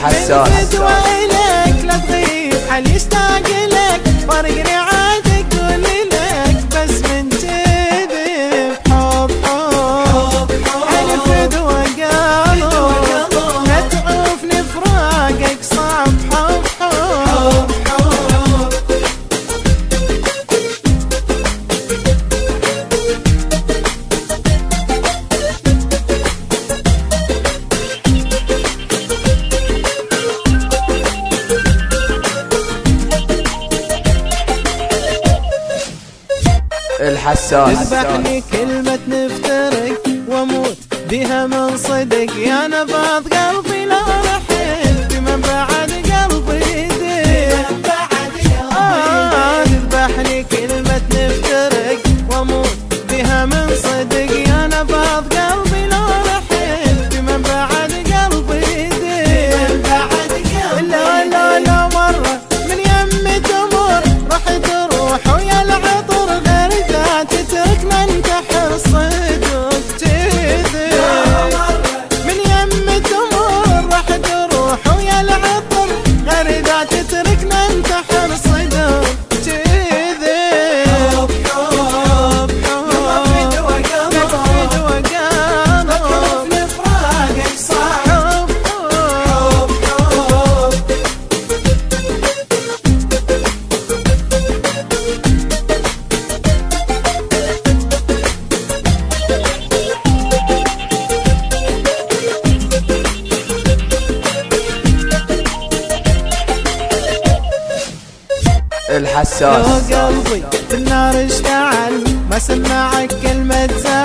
الحساس. إليك لا تغيب حل يشتاق لك فرق رعايتك كل لك بس من جذب حب حلف دوا قلب لا تعوفني فراقك صعب حب الحساس. تذبحني كلمة نفترق واموت بها من صدق يا نبض قلبي لو رحت من بعد قلبي يدق. تذبحني كلمة نفترق واموت بها من صدق يا نبض قلبي لو رحت من بعد قلبي يدق. لا لا لا مرة من يمي تمر راح تروح ويا العطر تترك من تحر صدق تذب. من يم تمر راح تروح ويا العطر غريبة تترك من تحر صدق تذب. حب حب نفيد وقلب نفرق فراقك صعب الحساس. لو قلبي بالنار اشتعل ما سمعك كلمة زعل